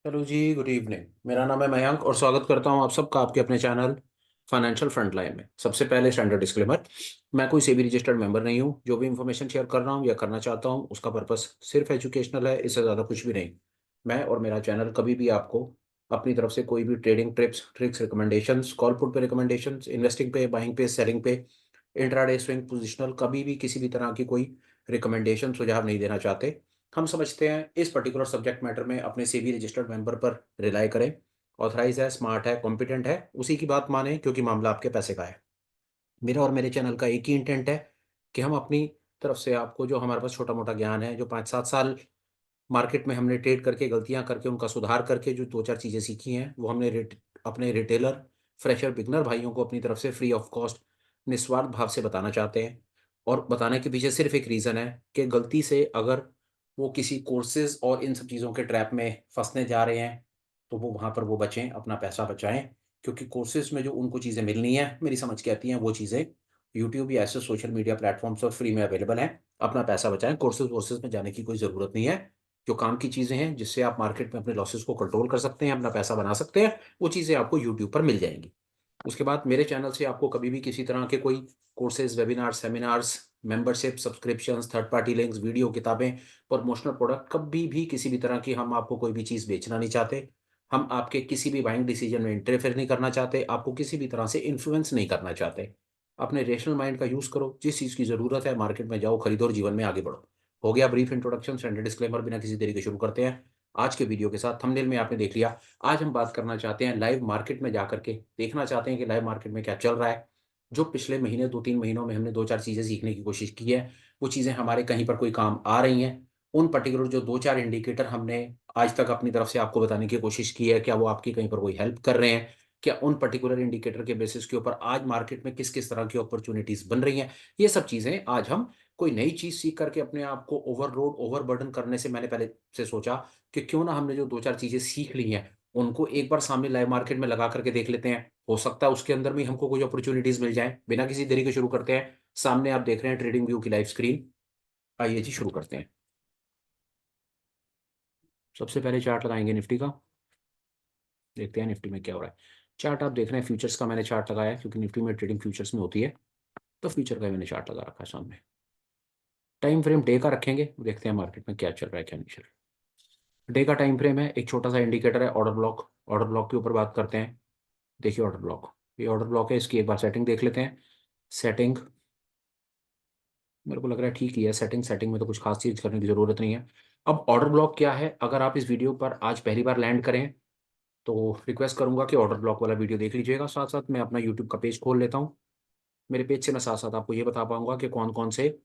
Hello जी, good evening. मेरा नाम है मयंक और स्वागत करता हूं आप सबका आपके अपने चैनल फाइनेंशियल फ्रंटलाइन में। सबसे पहले स्टैंडर्ड डिस्क्लेमर, मैं कोई सेबी रजिस्टर्ड मेंबर नहीं हूं। जो भी इंफॉर्मेशन शेयर कर रहा हूं या करना चाहता हूं उसका पर्पस सिर्फ एजुकेशनल है, इससे ज़्यादा कुछ भी नहीं। मैं और मेरा चैनल कभी भी आपको अपनी तरफ से कोई भी trading tips tricks recommendations, call put पे रिकमेंडेशंस, इन्वेस्टिंग पे, बाइंग पे, सेलिंग पे, इंट्राडे स्विंग, पोजिशनल, कभी भी किसी भी तरह की कोई रिकमेंडेशन सुझाव नहीं देना चाहते। हम समझते हैं इस पर्टिकुलर सब्जेक्ट मैटर में अपने सेबी रजिस्टर्ड मेंबर पर रिलाई करें। ऑथराइज है, स्मार्ट है, कॉम्पिटेंट है, उसी की बात माने क्योंकि मामला आपके पैसे का है। मेरा और मेरे चैनल का एक ही इंटेंट है कि हम अपनी तरफ से आपको जो हमारे पास छोटा मोटा ज्ञान है, जो 5-7 साल मार्केट में हमने ट्रेड करके गलतियां करके उनका सुधार करके जो 2-4 चीज़ें सीखी हैं वो हमने अपने रिटेलर फ्रेशर बिगनर भाइयों को अपनी तरफ से फ्री ऑफ कॉस्ट निस्वार्थ भाव से बताना चाहते हैं। और बताने के पीछे सिर्फ एक रीज़न है कि गलती से अगर वो किसी कोर्सेज और इन सब चीज़ों के ट्रैप में फंसने जा रहे हैं तो वो वहाँ पर वो बचें, अपना पैसा बचाएं। क्योंकि कोर्सेज में जो उनको चीज़ें मिलनी है मेरी समझ के आती हैं वो चीज़ें यूट्यूब या ऐसे सोशल मीडिया प्लेटफॉर्म्स पर फ्री में अवेलेबल हैं। अपना पैसा बचाएं, कोर्सेज वोर्सेज में जाने की कोई ज़रूरत नहीं है। जो काम की चीज़ें हैं जिससे आप मार्केट में अपने लॉसेस को कंट्रोल कर सकते हैं, अपना पैसा बना सकते हैं, वो चीज़ें आपको यूट्यूब पर मिल जाएँगी। उसके बाद मेरे चैनल से आपको कभी भी किसी तरह के कोई courses, webinars, seminars, membership, subscriptions, third party links, video, किताबें, प्रमोशनल प्रोडक्ट, कभी भी किसी भी तरह की हम आपको कोई भी चीज़ बेचना नहीं चाहते। हम आपके किसी भी बाइंग डिसीजन में इंटरफेयर नहीं करना चाहते, आपको किसी भी तरह से इन्फ्लुएंस नहीं करना चाहते। अपने रेशनल माइंड का यूज़ करो, जिस चीज़ की ज़रूरत है मार्केट में जाओ, खरीदो और जीवन में आगे बढ़ो। हो गया ब्रीफ इंट्रोडक्शन, स्टैंडर्ड डिस्क्लेमर, बिना किसी देरी के शुरू करते हैं। आज के वीडियो के साथ थंबनेल में आपने देख लिया, आज हम बात करना चाहते हैं लाइव मार्केट में जाकर के, देखना चाहते हैं कि लाइव मार्केट में क्या चल रहा है। जो पिछले महीने 2-3 महीनों में हमने 2-4 चीज़ें सीखने की कोशिश की है, वो चीज़ें हमारे कहीं पर कोई काम आ रही हैं। उन पर्टिकुलर जो 2-4 इंडिकेटर हमने आज तक अपनी तरफ से आपको बताने की कोशिश की है, क्या वो आपकी कहीं पर कोई हेल्प कर रहे हैं? क्या उन पर्टिकुलर इंडिकेटर के बेसिस के ऊपर आज मार्केट में किस-किस तरह की अपॉर्च्युनिटीज़ बन रही हैं? ये सब चीज़ें आज हम कोई नई चीज़ सीख करके अपने आप को ओवरलोड, ओवरबर्डन करने से मैंने पहले से सोचा कि क्यों ना हमने जो 2-4 चीज़ें सीख ली हैं, उनको एक बार सामने लाइव मार्केट में लगा करके देख लेते हैं। हो सकता है उसके अंदर भी हमको कोई अपॉर्च्युनिटीज़ मिल जाएँ। बिना किसी देरी के शुरू करते हैं। सामने आप देख रहे हैं ट्रेडिंग व्यू की लाइव स्क्रीन। आइए जी शुरू करते हैं। सबसे पहले चार्ट लगाएँगे निफ्टी का। देखते हैं निफ्टी में क्या हो रहा है। चार्ट आप देख रहे हैं फ्यूचर्स का मैंने चार्ट लगाया है क्योंकि निफ्टी में ट्रेडिंग फ्यूचर्स में होती है, तो फ्यूचर का ही मैंने चार्ट लगा रखा है सामने। टाइम फ्रेम डे का रखेंगे, देखते हैं मार्केट में क्या चल रहा है, क्या नहीं चल रहा है। डे का टाइम फ्रेम है, एक छोटा-सा इंडिकेटर है ऑर्डर ब्लॉक। ऑर्डर ब्लॉक के ऊपर बात करते हैं। देखिए ऑर्डर ब्लॉक, ये ऑर्डर ब्लॉक है, इसकी एक बार सेटिंग देख लेते हैं। सेटिंग मेरे को लग रहा है ठीक ही है, सेटिंग सेटिंग में तो कुछ खास चीज़ करने की ज़रूरत नहीं है। अब ऑर्डर ब्लॉक क्या है, अगर आप इस वीडियो पर आज पहली बार लैंड करें, तो रिक्वेस्ट करूँगा कि ऑर्डर ब्लॉक वाला वीडियो देख लीजिएगा। साथ-साथ मैं अपना यूट्यूब का पेज खोल लेता हूँ। मेरे पेज से मैं साथ-साथ आपको ये बता पाऊँगा कि कौन-कौन से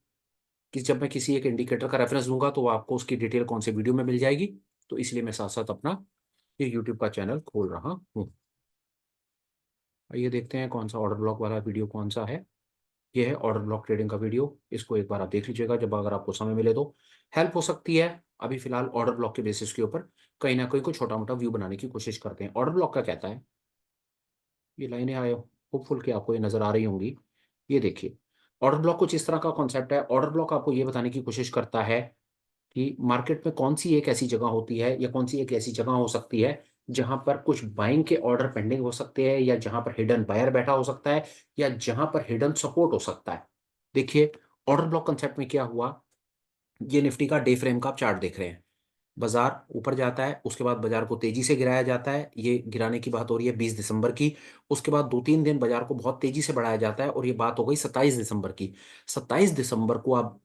कि जब मैं किसी एक इंडिकेटर का रेफ़रेंस दूँगा, तो वो आपको उसकी डिटेल कौन से वीडियो में मिल जाएगी। तो इसलिए मैं साथ-साथ अपना ये यूट्यूब का चैनल खोल रहा हूँ। आइए देखते हैं कौन-सा ऑर्डर ब्लॉक वाला वीडियो कौन-सा है। ये है ऑर्डर ब्लॉक ट्रेडिंग का वीडियो। इसको एक बार आप देख लीजिएगा जब अगर आपको समय मिले तो। हेल्प हो सकती है। अभी फ़िलहाल ऑर्डर ब्लॉक के बेसिस के ऊपर कहीं न कहीं कोई छोटा-मोटा व्यू बनाने की कोशिश करते हैं। ऑर्डर ब्लॉक क्या कहता है? ये लाइनें आए होपफुल कि आपको ये नज़र आ रही होंगी। ये देखिए, ऑर्डर ब्लॉक कुछ इस तरह का कॉन्सेप्ट है। ऑर्डर ब्लॉक आपको ये बताने की कोशिश करता है कि मार्केट में कौन-सी एक ऐसी जगह होती है या कौन-सी एक ऐसी जगह हो सकती है, जहाँ पर कुछ बाइंग के ऑर्डर पेंडिंग हो सकते हैं या जहाँ पर हिडन बायर बैठा हो सकता है या जहाँ पर हिडन सपोर्ट हो सकता है। देखिए, ऑर्डर ब्लॉक कांसेप्ट में क्या हुआ, ये निफ्टी का डे फ्रेम का आप चार्ट देख रहे हैं। बाज़ार ऊपर जाता है, उसके बाद बाज़ार को तेज़ी से गिराया जाता है। ये गिराने की बात हो रही है 20 दिसंबर की। उसके बाद 2-3 दिन बाज़ार को बहुत तेज़ी से बढ़ाया जाता है और ये बात हो गई 27 दिसंबर की। 27 दिसंबर को आप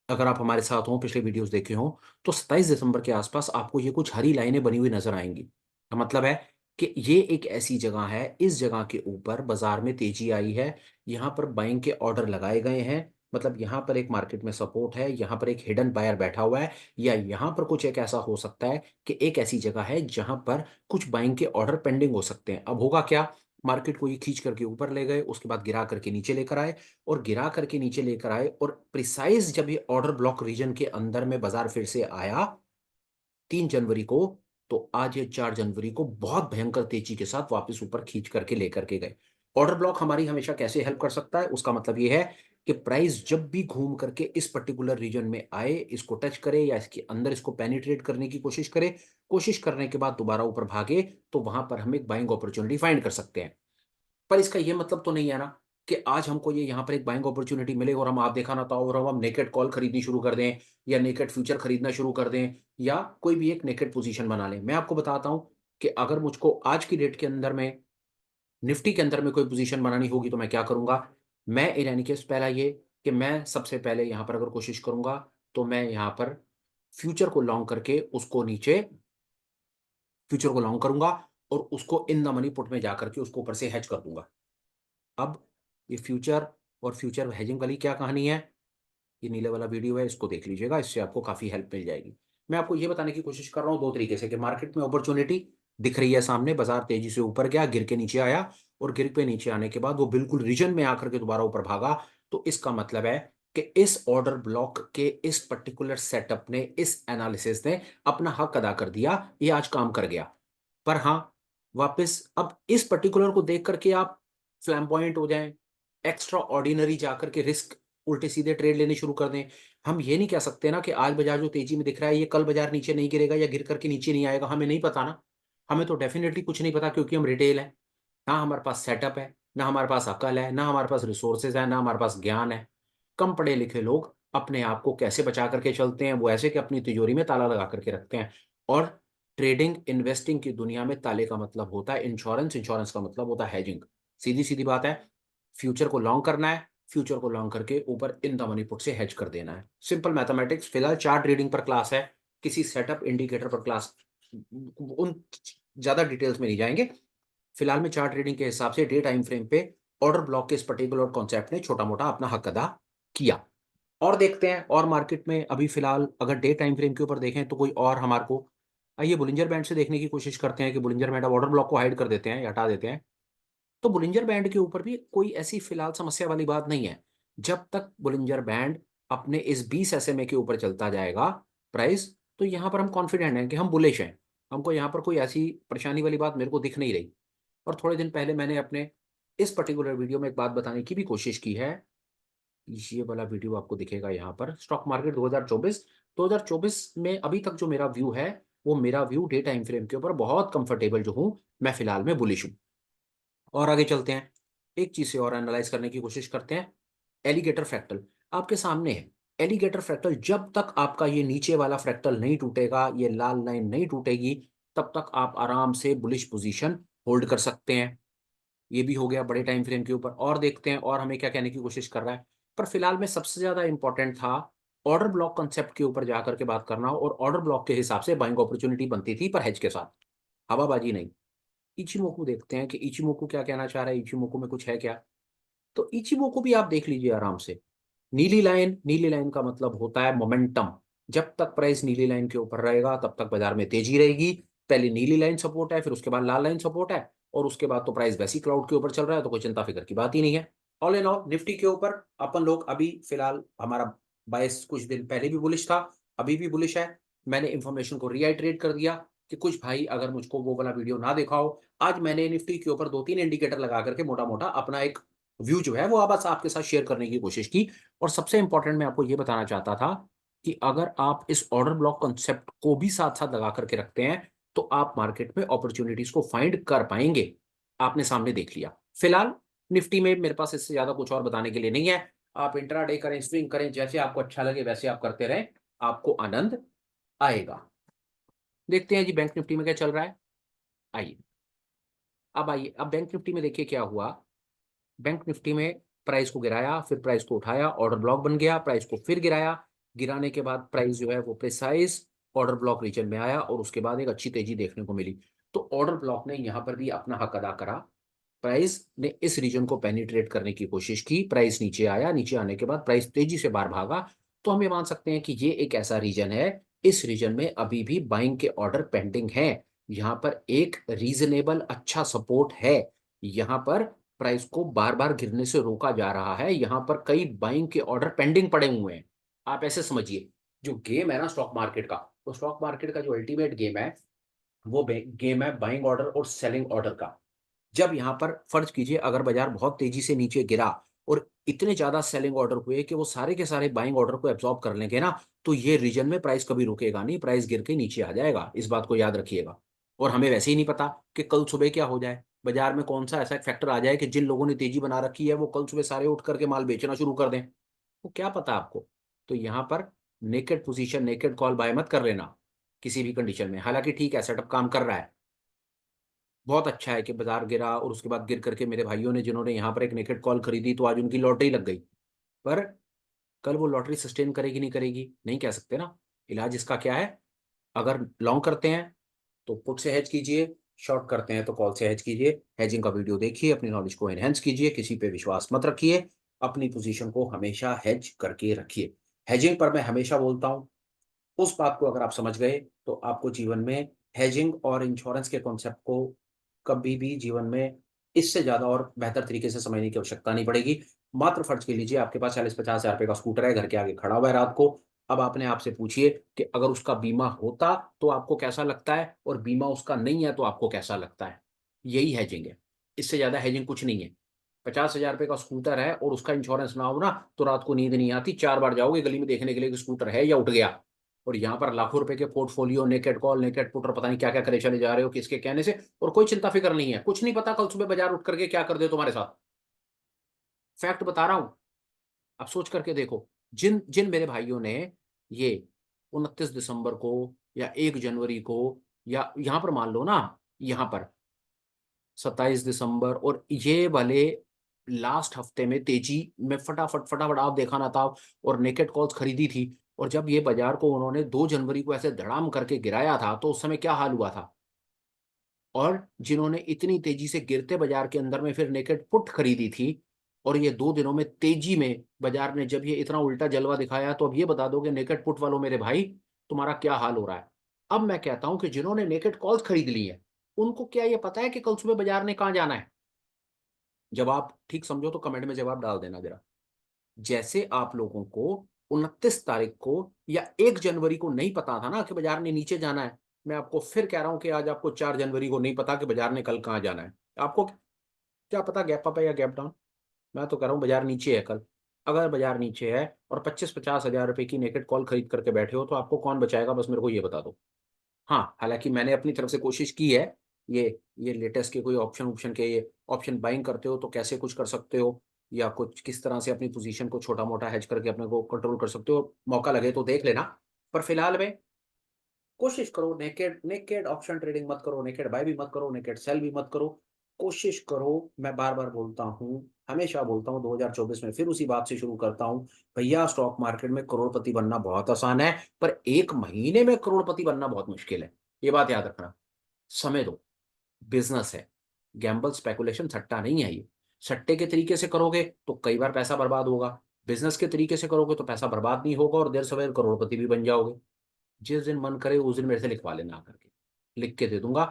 अगर आप हमारे साथ हों, पिछले वीडियोज़ देखे हों, तो 27 दिसंबर के आस-पास आपको ये कुछ हरी लाइनें बनी हुई नज़र आएँगी। का मतलब है कि ये एक ऐसी जगह है, इस जगह के ऊपर बाज़ार में तेज़ी आई है, यहाँ पर बाइंग के ऑर्डर लगाए गए हैं, मतलब यहाँ पर एक मार्केट में सपोर्ट है, यहाँ पर एक हिडन बायर बैठा हुआ है या यहाँ पर कुछ एक ऐसा हो सकता है कि एक ऐसी जगह है, जहाँ पर कुछ बाइंग के ऑर्डर पेंडिंग हो सकते हैं। अब होगा क्या? मार्केट को ये खींच करके ऊपर ले गए, उसके बाद गिरा करके नीचे लेकर आए और गिरा करके नीचे लेकर आए और प्रिसाइज़ जब ये ऑर्डर ब्लॉक रीजन के अंदर में बाज़ार फिर से आया 3 जनवरी को, तो आज ये 4 जनवरी को बहुत भयंकर तेज़ी के साथ वापस ऊपर खींच करके लेकर के गए। ऑर्डर ब्लॉक हमारी हमेशा कैसे हेल्प कर सकता है? उसका मतलब ये है कि प्राइस जब भी घूम करके इस पर्टिकुलर रीजन में आए, इसको टच करे या इसके अंदर इसको पेनिट्रेट करने की कोशिश करे, कोशिश करने के बाद दोबारा ऊपर भागे, तो वहां पर हम एक बाइंग अपॉर्चुनिटी फाइंड कर सकते हैं। पर इसका ये मतलब तो नहीं है ना कि आज हमको ये यहाँ पर एक बाइंग अपॉर्चुनिटी मिले और हम आप देखा ना था और हम नेकेड कॉल खरीदनी शुरू कर दें या नेकेड फ्यूचर खरीदना शुरू कर दें या कोई भी एक नेकेड पोजीशन बना लें। मैं आपको बताता हूं कि अगर मुझको आज की डेट के अंदर में निफ्टी के अंदर में कोई पोजीशन बनानी होगी तो मैं क्या करूंगा। मैं इन एनी केस पहला ये कि मैं सबसे पहले यहां पर अगर कोशिश करूंगा तो मैं यहां पर फ्यूचर को लॉन्ग करके उसको नीचे फ्यूचर को लॉन्ग करूंगा और उसको इन द मनी पुट में जाकर के उसको ऊपर से हेज कर दूंगा। अब ये फ्यूचर और फ्यूचर हेजिंग वाली क्या कहानी है, ये नीले वाला वीडियो है, इसको देख लीजिएगा, इससे आपको काफ़ी हेल्प मिल जाएगी। मैं आपको ये बताने की कोशिश कर रहा हूँ दो तरीके से कि मार्केट में अपॉर्चुनिटी दिख रही है सामने, बाजार तेजी से ऊपर गया, गिर के नीचे आया और गिर पे नीचे आने के बाद वो बिल्कुल रीजन में आकर के दोबारा ऊपर भागा। तो इसका मतलब है कि इस ऑर्डर ब्लॉक के इस पर्टिकुलर सेटअप ने, इस एनालिसिस ने अपना हक अदा कर दिया, ये आज काम कर गया। पर हाँ, वापस अब इस पर्टिकुलर को देख करके आप फ्लैम्बॉयंट हो जाएं, एक्स्ट्रा ऑर्डिनरी जाकर के रिस्क उल्टे सीधे ट्रेड लेने शुरू कर दें। हम ये नहीं कह सकते ना कि आज बाजार जो तेजी में दिख रहा है ये कल बाजार नीचे नहीं गिरेगा या गिर करके नीचे नहीं आएगा, हमें नहीं पता ना। हमें तो डेफिनेटली कुछ नहीं पता क्योंकि हम रिटेल है, ना हमारे पास सेटअप है, ना हमारे पास अकल है, ना हमारे पास रिसोर्सेज है, ना हमारे पास ज्ञान है। कम पढ़े लिखे लोग अपने आप को कैसे बचा करके चलते हैं, वो ऐसे कि अपनी तिजोरी में ताला लगा करके रखते हैं। और ट्रेडिंग इन्वेस्टिंग की दुनिया में ताले का मतलब होता है इंश्योरेंस, इंश्योरेंस का मतलब होता है हेजिंग। सीधी सीधी बात है, फ्यूचर को लॉन्ग करना है, फ्यूचर को लॉन्ग करके ऊपर इन द मनी पुट से हेज कर देना है। Simple mathematics. फिलहाल चार्ट रीडिंग पर क्लास है, किसी सेटअप इंडिकेटर पर क्लास, उन ज्यादा डिटेल्स में नहीं जाएंगे। फिलहाल में चार्ट रीडिंग के हिसाब से डे टाइम फ्रेम पे ऑर्डर ब्लॉक के इस पर्टिकुलर कॉन्सेप्ट ने छोटा मोटा अपना हक अदा किया। और देखते हैं और मार्केट में अभी फिलहाल अगर डे टाइम फ्रेम के ऊपर देखें तो कोई और हमारे को, आइए बुलिंजर बैंड से देखने की कोशिश करते हैं कि बुलिंजर बैंड ऑर्डर ब्लॉक को हाइड कर देते हैं या हटा देते हैं। तो बुलिंजर बैंड के ऊपर भी कोई ऐसी फिलहाल समस्या वाली बात नहीं है। जब तक बुलिंजर बैंड अपने इस 20 SMA के ऊपर चलता जाएगा प्राइस, तो यहां पर हम कॉन्फिडेंट हैं कि हम बुलिश हैं। हमको यहां पर कोई ऐसी परेशानी वाली बात मेरे को दिख नहीं रही। और थोड़े दिन पहले मैंने अपने इस पर्टिकुलर वीडियो में एक बात बताने की भी कोशिश की है। ये वाला वीडियो आपको दिखेगा यहाँ पर, स्टॉक मार्केट 2024 में अभी तक जो मेरा व्यू है, वो मेरा व्यू डे टाइम फ्रेम के ऊपर बहुत कंफर्टेबल जो हूं, मैं फिलहाल में बुलिश हूं। और आगे चलते हैं, एक चीज से और एनालाइज करने की कोशिश करते हैं। एलिगेटर फ्रैक्टल आपके सामने है। एलिगेटर फ्रैक्टल, जब तक आपका ये नीचे वाला फ्रैक्टल नहीं टूटेगा, ये लाल लाइन नहीं टूटेगी, तब तक आप आराम से बुलिश पोजीशन होल्ड कर सकते हैं। ये भी हो गया बड़े टाइम फ्रेम के ऊपर। और देखते हैं और हमें क्या कहने की कोशिश कर रहा है। पर फिलहाल में सबसे ज्यादा इंपॉर्टेंट था ऑर्डर ब्लॉक कंसेप्ट के ऊपर जाकर के बात करना, और ऑर्डर ब्लॉक के हिसाब से बाइंग अपॉर्चुनिटी बनती थी पर हेज के साथ, हवाबाजी नहीं। इचिमोकू देखते हैं कि इचिमोकू क्या कहना चाह रहा है, इचिमोकू में कुछ है क्या। तो इचिमोकू भी आप देख लीजिए आराम से। नीली लाइन, नीली लाइन का मतलब होता है मोमेंटम। जब तक प्राइस नीली लाइन के ऊपर रहेगा तब तक बाजार में तेजी रहेगी। पहले नीली लाइन सपोर्ट है, फिर उसके बाद लाल लाइन सपोर्ट है, और उसके बाद तो प्राइस वैसी क्लाउड के ऊपर चल रहा है तो कोई चिंता फिक्र की बात ही नहीं है। ऑल इन ऑल निफ्टी के ऊपर अपन लोग अभी फिलहाल, हमारा बायस कुछ दिन पहले भी बुलिश था, अभी भी बुलिश है। मैंने इंफॉर्मेशन को रीआइट्रेट कर दिया कि कुछ भाई अगर मुझको वो वाला वीडियो ना देखा हो, आज मैंने निफ्टी के ऊपर दो तीन इंडिकेटर लगा करके मोटा मोटा अपना एक व्यू जो है वो अब बस आपके साथ शेयर करने की कोशिश की। और सबसे इंपॉर्टेंट मैं आपको ये बताना चाहता था कि अगर आप इस ऑर्डर ब्लॉक कॉन्सेप्ट को भी साथ साथ लगा करके रखते हैं तो आप मार्केट में अपॉर्चुनिटीज को फाइंड कर पाएंगे। आपने सामने देख लिया। फिलहाल निफ्टी में मेरे पास इससे ज्यादा कुछ और बताने के लिए नहीं है। आप इंट्राडे करें, स्विंग करें, जैसे आपको अच्छा लगे वैसे आप करते रहें, आपको आनंद आएगा। देखते हैं जी बैंक निफ्टी में क्या चल रहा है। आइए, अब आइए, अब बैंक निफ्टी में देखिए क्या हुआ। बैंक निफ्टी में प्राइस को गिराया, फिर प्राइस को उठाया, ऑर्डर ब्लॉक बन गया, प्राइस को फिर गिराया, गिराने के बाद प्राइस जो है वो प्रिसाइज ऑर्डर ब्लॉक रीजन में आया और उसके बाद एक अच्छी तेजी देखने को मिली। तो ऑर्डर ब्लॉक ने यहां पर भी अपना हक अदा करा। प्राइस ने इस रीजन को पेनिट्रेट करने की कोशिश की, प्राइस नीचे आया, नीचे आने के बाद प्राइस तेजी से बाहर भागा। तो हम ये मान सकते हैं कि ये एक ऐसा रीजन है, इस रीजन में अभी भी बाइंग के ऑर्डर पेंडिंग हैं। यहाँ पर एक रीजनेबल अच्छा सपोर्ट है। यहाँ पर प्राइस को बार बार गिरने से रोका जा रहा है, यहाँ पर कई बाइंग के ऑर्डर पेंडिंग पड़े हुए हैं। आप ऐसे समझिए, जो गेम है ना स्टॉक मार्केट का, तो स्टॉक मार्केट का जो अल्टीमेट गेम है, वो गेम है बाइंग ऑर्डर और सेलिंग ऑर्डर का। जब यहां पर फर्ज कीजिए अगर बाजार बहुत तेजी से नीचे गिरा और इतने ज्यादा सेलिंग ऑर्डर हुए कि वो सारे के सारे बाइंग ऑर्डर को एब्जॉर्ब कर लेंगे ना, तो ये रीजन में प्राइस कभी रुकेगा नहीं, प्राइस गिर के नीचे आ जाएगा, इस बात को याद रखिएगा। और हमें वैसे ही नहीं पता कि कल सुबह क्या हो जाए, बाजार में कौन सा ऐसा फैक्टर आ जाए कि जिन लोगों ने तेजी बना रखी है वो कल सुबह सारे उठ करके माल बेचना शुरू कर दें, वो क्या पता आपको। तो यहाँ पर naked position, naked call buy मत कर लेना किसी भी कंडीशन में। हालांकि ठीक है, सेटअप काम कर रहा है, बहुत अच्छा है कि बाजार गिरा और उसके बाद गिर करके मेरे भाइयों ने जिन्होंने यहाँ पर एक नेकेड कॉल खरीदी तो आज उनकी लॉटरी लग गई। पर कल वो लॉटरी सस्टेन करेगी नहीं करेगी नहीं कह सकते ना। इलाज इसका क्या है, अगर लॉन्ग करते हैं तो पुट से हेज कीजिए, शॉर्ट करते हैं तो कॉल से हेज कीजिए। हेजिंग का वीडियो देखिए, अपनी नॉलेज को एनहेंस कीजिए, किसी पे विश्वास मत रखिए, अपनी पोजीशन को हमेशा हेज करके रखिए। हेजिंग पर मैं हमेशा बोलता हूँ, उस बात को अगर आप समझ गए तो आपको जीवन में हेजिंग और इंश्योरेंस के कॉन्सेप्ट को कभी भी जीवन में इससे ज्यादा और बेहतर तरीके से समझने की आवश्यकता नहीं पड़ेगी। मात्र फर्ज के लीजिए आपके पास 40-50 हजार रुपए का स्कूटर है, घर के आगे खड़ा हुआ है रात को। अब आपने आपसे पूछिए कि अगर उसका बीमा होता तो आपको कैसा लगता है, और बीमा उसका नहीं है तो आपको कैसा लगता है। यही हैजिंग है, इससे ज्यादा हैजिंग कुछ नहीं है। 50 हजार रुपए का स्कूटर है और उसका इंश्योरेंस ना हो ना, तो रात को नींद नहीं आती, 4 बार जाओगे गली में देखने के लिए कि स्कूटर है या उठ गया। और यहाँ पर लाखों रुपए के portfolio, naked call, naked put और पता नहीं क्या क्या करे चले जा रहे हो किसके कहने से, और कोई चिंता फिक्र नहीं है। कुछ नहीं पता कल सुबह बाजार उठ करके क्या कर दे तुम्हारे साथ। फैक्ट बता रहा हूं, आप सोच करके देखो। जिन जिन मेरे भाइयों ने ये 29 दिसंबर को या 1 जनवरी को, या यहां पर मान लो ना, यहां पर 27 दिसंबर और ये वाले लास्ट हफ्ते में तेजी में फटाफट फटाफट आप देखा ना था, और नेकेड कॉल्स खरीदी थी, और जब ये बाजार को उन्होंने 2 जनवरी को ऐसे धड़ाम करके गिराया था तो उस समय क्या हाल हुआ था। और जिन्होंने इतनी तेजी से गिरते बाजार के अंदर में फिर नेकेड पुट खरीदी थी, और ये 2 दिनों में तेजी में बाजार ने जब ये इतना उल्टा जलवा दिखाया, तो अब ये बता दो कि नेकेड पुट वालों मेरे भाई तुम्हारा क्या हाल हो रहा है। अब मैं कहता हूं कि जिन्होंने नेकेड कॉल्स खरीद ली है, उनको क्या ये पता है कि कल सुबह बाजार ने कहां जाना है। जब आप ठीक समझो तो कमेंट में जवाब डाल देना जरा। जैसे आप लोगों को 29 तारीख को या 1 जनवरी को नहीं पता था ना कि बाजार ने नीचे जाना है, मैं आपको फिर कह रहा हूं कि आज आपको 4 जनवरी को नहीं पता कि बाजार ने कल कहां जाना है। आपको क्या पता गैप अप है या गैप डाउन। मैं तो कह रहा हूं बाजार नीचे है कल। अगर बाजार नीचे है और 25-50 हजार रुपए की नेकेड कॉल खरीद करके बैठे हो, तो आपको कौन बचाएगा, बस मेरे को ये बता दो। हाँ, हालाँकि मैंने अपनी तरफ से कोशिश की है, ये लेटेस्ट के कोई ऑप्शन वॉप्शन के, ये ऑप्शन बाइंग करते हो तो कैसे कुछ कर सकते हो, या कुछ किस तरह से अपनी पोज़ीशन को छोटा-मोटा हेज करके अपने को कंट्रोल कर सकते हो, मौका लगे तो देख लेना। पर फिलहाल में कोशिश करो, नेकेड नेकेड ऑप्शन ट्रेडिंग मत करो, नेकेड बाय भी मत करो, नेकेड सेल भी मत करो। कोशिश करो, मैं बार-बार बोलता हूँ, हमेशा बोलता हूँ, 2024 में फिर उसी बात से शुरू करता हूँ, भैया स्टॉक मार्केट में करोड़पति बनना बहुत आसान है, पर 1 महीने में करोड़पति बनना बहुत मुश्किल है। ये बात याद रखना। समय दो, बिज़नेस है, गैम्बल, स्पेकुलेशन, सट्टा नहीं है ये। सट्टे के तरीके से करोगे तो कई बार पैसा बर्बाद होगा, बिज़नेस के तरीके से करोगे तो पैसा बर्बाद नहीं होगा और देर सवेर करोड़पति भी बन जाओगे। जिस दिन मन करे उस दिन मेरे से लिखवा लेना आकर के, लिख के दे दूँगा।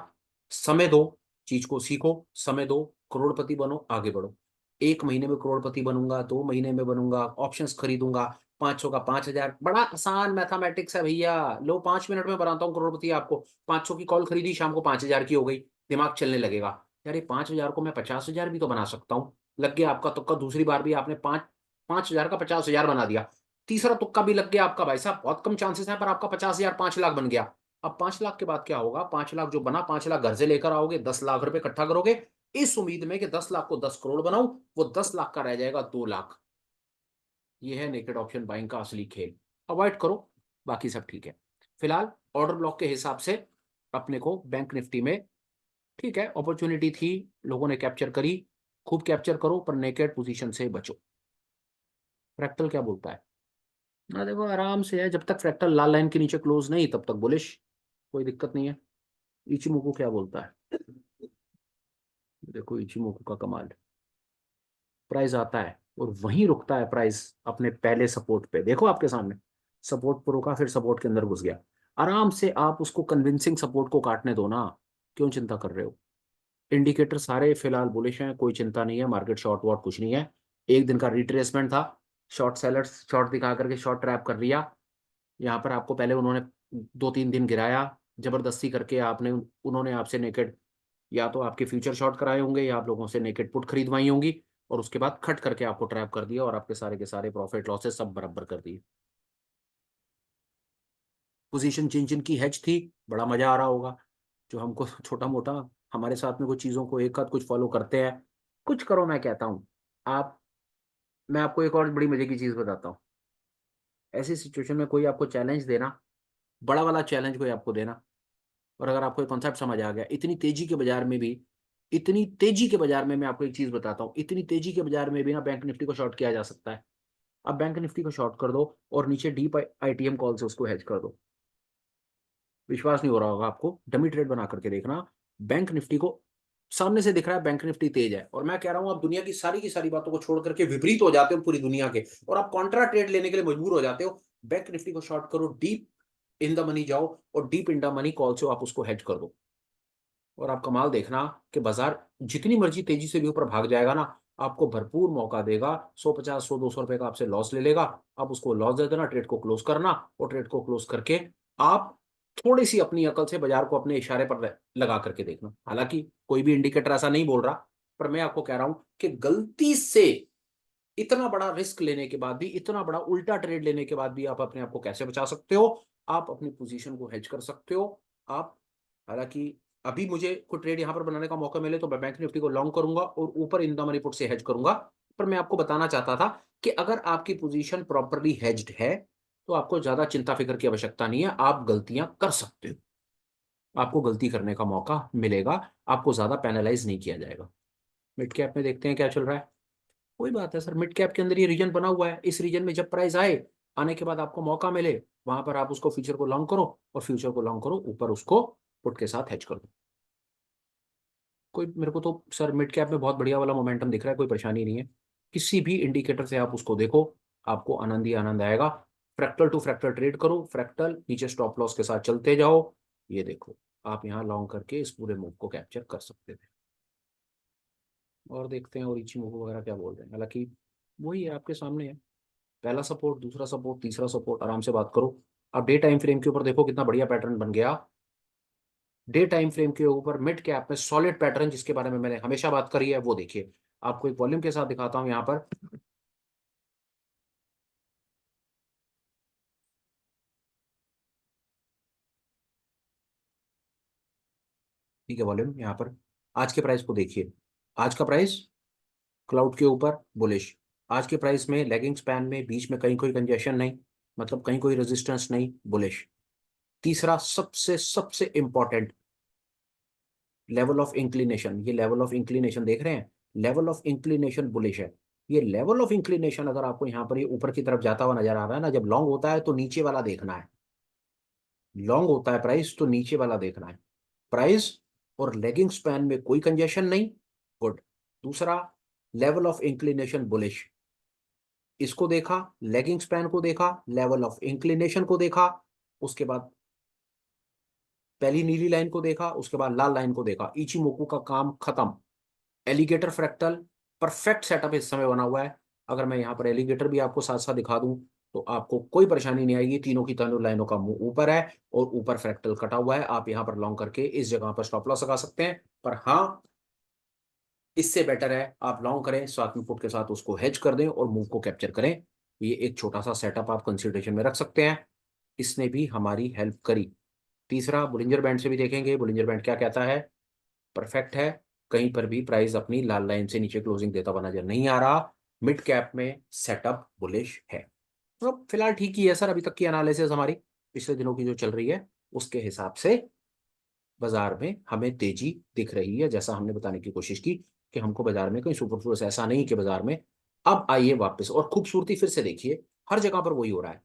समय दो, चीज़ को सीखो, समय दो, करोड़पति बनो, आगे बढ़ो। 1 महीने में करोड़पति बनूँगा, 2 महीने में बनूँगा, ऑप्शंस खरीदूँगा, 500 का 5,000, बड़ा आसान मैथमेटिक्स है भैया। लो 5 मिनट में बनाता हूँ करोड़पति आपको। 500 की कॉल खरीदी, शाम को 5,000 की हो गई, दिमाग चलने लगेगा। यार ये 5,000 को मैं 50,000 भी तो बना सकता हूँ। लग गया आपका तुक्का, दूसरी बार भी आपने 5,000 का 50,000 बना दिया। तीसरा तुक्का भी लग गया आपका, भाई साहब बहुत कम चांसेस हैं, पर आपका 50,000 5 लाख बन गया। अब 5 लाख के बाद क्या होगा, 5 लाख जो बना, 5 लाख घर से लेकर आओगे, 10 लाख रुपए इकट्ठा करोगे, इस उम्मीद में कि 10 लाख को 10 करोड़ बनाऊं, वो 10 लाख का रह जाएगा 2 लाख। ये है नेकेड ऑप्शन बाइंग का असली खेल। अवॉइड करो, बाकी सब ठीक है। फिलहाल ऑर्डर ब्लॉक के हिसाब से अपने को बैंक निफ्टी में ठीक है, अपॉर्चुनिटी थी, लोगों ने कैप्चर करी, खूब कैप्चर करो, पर नेकेड पोजीशन से बचो। फ्रैक्टल क्या बोलता है ना, देखो आराम से है, जब तक फ्रैक्टल लाल लाइन के नीचे क्लोज नहीं तब तक बुलिश, कोई दिक्कत नहीं है। इचिमोकू क्या बोलता है, देखो इचिमोकू का कमाल, प्राइस आता है और वहीं रुकता है प्राइस अपने पहले सपोर्ट पे, देखो आपके सामने सपोर्ट पर रुका, फिर सपोर्ट के अंदर घुस गया। आराम से आप उसको कन्विंसिंग सपोर्ट को काटने दो ना, क्यों चिंता कर रहे हो। इंडिकेटर सारे फिलहाल बुलिश हैं, कोई चिंता नहीं है, मार्केट शॉर्ट वॉट कुछ नहीं है। एक दिन का रिट्रेसमेंट था, शॉर्ट सेलर्स शॉर्ट दिखा करके शॉर्ट ट्रैप कर लिया। यहाँ पर आपको पहले उन्होंने 2-3 दिन गिराया, जबरदस्ती करके आपने, उन्होंने आपसे नेकेड, या तो आपके फ्यूचर शॉर्ट कराए होंगे या आप लोगों से नेकेड पुट खरीदवाई होंगी, और उसके बाद खट करके आपको ट्रैप कर दिया और आपके सारे के सारे प्रॉफिट लॉसेस सब बराबर कर दिए। पोजीशन जिन जिन की हेज थी, बड़ा मजा आ रहा होगा। जो हमको छोटा मोटा हमारे साथ में कुछ चीजों को एक आध कुछ फॉलो करते हैं, कुछ करो मैं कहता हूँ। आप मैं आपको एक और बड़ी मजे की चीज बताता हूँ। ऐसी सिचुएशन में कोई आपको चैलेंज देना, बड़ा वाला चैलेंज कोई आपको देना, और अगर आपको कॉन्सेप्ट समझ आ गया, इतनी तेजी के बाजार में भी, इतनी तेजी के बाजार में मैं आपको एक चीज बताता हूँ, इतनी तेजी के बाजार में भी ना बैंक निफ्टी को शॉर्ट किया जा सकता है। अब बैंक निफ्टी को शॉर्ट कर दो और नीचे डीप आईटीएम कॉल से उसको हेज कर दो। विश्वास नहीं हो रहा होगा आपको, डमी ट्रेड बना करके देखना। बैंक निफ्टी को सामने से दिख रहा है बैंक निफ्टी तेज है, और मैं कह रहा हूं आप दुनिया की सारी बातों को छोड़ करके विपरीत हो जाते हो पूरी दुनिया के, और आप कॉन्ट्रा ट्रेड लेने के लिए मजबूर हो जाते हो। बैंक निफ्टी को शॉर्ट करो, डीप इन द मनी जाओ, और deep in the money call से आप उसको हेज कर दो। और आप कमाल देखना कि बाजार जितनी मर्जी तेजी से भी ऊपर भाग जाएगा ना, आपको भरपूर मौका देगा। 150 100 200 रुपए का आपसे लॉस ले लेगा, आप उसको लॉस दे देना, ट्रेड को क्लोज करना, और ट्रेड को क्लोज करके आप थोड़ी सी अपनी अकल से बाजार को अपने इशारे पर लगा करके देखना। हालांकि कोई भी इंडिकेटर ऐसा नहीं बोल रहा, पर मैं आपको कह रहा हूं कि गलती से इतना बड़ा रिस्क लेने के बाद भी, इतना बड़ा उल्टा ट्रेड लेने के बाद भी आप अपने आप को कैसे बचा सकते हो। आप अपनी पोजीशन को हेज कर सकते हो। आप हालांकि अभी मुझे कोई ट्रेड यहां पर बनाने का मौका मिले तो मैं बैंक निफ्टी को लॉन्ग करूंगा और ऊपर इन द मनी पुट से हेज करूंगा। पर मैं आपको बताना चाहता था कि अगर आपकी पोजीशन प्रॉपरली हेज्ड है तो आपको ज्यादा चिंता फिक्र की आवश्यकता नहीं है। आप गलतियां कर सकते हो, आपको गलती करने का मौका मिलेगा, आपको ज्यादा पेनलाइज नहीं किया जाएगा। मिड कैप में देखते हैं क्या चल रहा है। कोई बात है सर, मिड कैप के अंदर ये रीजन बना हुआ है, इस रीजन में जब प्राइस आए, आने के बाद आपको मौका मिले, वहां पर आप उसको फ्यूचर को लॉन्ग करो, और फ्यूचर को लॉन्ग करो, ऊपर उसको पुट के साथ हेज कर दो। कोई मेरे को तो सर मिड कैप में बहुत बढ़िया वाला मोमेंटम दिख रहा है, कोई परेशानी नहीं है। किसी भी इंडिकेटर से आप उसको देखो, आपको आनंद ही आनंद आएगा। फ्रैक्टल टू फ्रैक्टल ट्रेड करो, फ्रैक्टल नीचे स्टॉप लॉस के साथ चलते जाओ। ये देखो, आप यहाँ लॉन्ग करके इस पूरे मूव को कैप्चर कर सकते थे। और देखते हैं और इची मूव वगैरह क्या बोल रहे हैं। हालांकि वही है आपके सामने है, पहला सपोर्ट, दूसरा सपोर्ट, तीसरा सपोर्ट, आराम से बात करो। अब डे टाइम फ्रेम के ऊपर देखो कितना बढ़िया पैटर्न बन गया। डे टाइम फ्रेम के ऊपर मिड कैप में सॉलिड पैटर्न, जिसके बारे में मैंने हमेशा बात करी है, वो देखिए। आपको एक वॉल्यूम के साथ दिखाता हूं यहाँ पर। ठीक है, वॉल्यूम यहाँ पर। आज के प्राइस को देखिए, आज का प्राइस क्लाउड के ऊपर बुलिश। आज के प्राइस में लेगिंग स्पैन में बीच में कहीं कोई कंजेशन नहीं, मतलब कहीं कोई रेजिस्टेंस नहीं, बुलिश। तीसरा सबसे सबसे इंपॉर्टेंट, लेवल ऑफ इंक्लिनेशन। ये लेवल ऑफ इंक्लिनेशन देख रहे हैं, लेवल ऑफ इंक्लिनेशन बुलिश है। ये लेवल ऑफ इंक्लिनेशन अगर आपको यहाँ पर ये ऊपर की तरफ जाता हुआ नजर आ रहा है ना, जब लॉन्ग होता है तो नीचे वाला देखना है। लॉन्ग होता है प्राइस तो नीचे वाला देखना है। प्राइस और लेगिंग स्पैन में कोई कंजेशन नहीं, गुड। दूसरा, लेवल ऑफ इंक्लिनेशन बुलिश, इसको देखा, लेगिंग स्पैन को देखा, लेवल ऑफ इंक्लिनेशन को देखा, उसके बाद पहली नीली लाइन को देखा, उसके बाद लाल लाइन को देखा, इचिमोकू का काम खत्म। एलिगेटर फ्रैक्टल परफेक्ट सेटअप इस समय बना हुआ है। अगर मैं यहाँ पर एलिगेटर भी आपको साथ साथ दिखा दूं तो आपको कोई परेशानी नहीं आएगी। तीनों की तीनों लाइनों का मुंह ऊपर है और ऊपर फ्रैक्टल कटा हुआ है। आप यहाँ पर लॉन्ग करके इस जगह पर स्टॉप लॉस लगा सकते हैं। पर हाँ, इससे बेटर है आप लॉन्ग करें, साथ में पुट के साथ उसको हेज कर दें और मूव को कैप्चर करें। ये एक छोटा सा सेटअप आप कंसिडरेशन में रख सकते हैं, इसने भी हमारी हेल्प करी। तीसरा, बुलिंजर बैंड से भी देखेंगे, बुलिंजर बैंड क्या कहता है, परफेक्ट है। कहीं पर भी प्राइस अपनी लाल लाइन से नीचे क्लोजिंग देता हुआ नजर नहीं आ रहा। मिड कैप में सेटअप बुलिश है। तो फिलहाल ठीक ही है सर, अभी तक की एनालिसिस हमारी पिछले दिनों की जो चल रही है उसके हिसाब से बाजार में हमें तेजी दिख रही है। जैसा हमने बताने की कोशिश की कि हमको बाजार में कोई सुपरफ्लुअस ऐसा नहीं कि बाजार में अब आइए वापस। और खूबसूरती फिर से देखिए, हर जगह पर वही हो रहा है।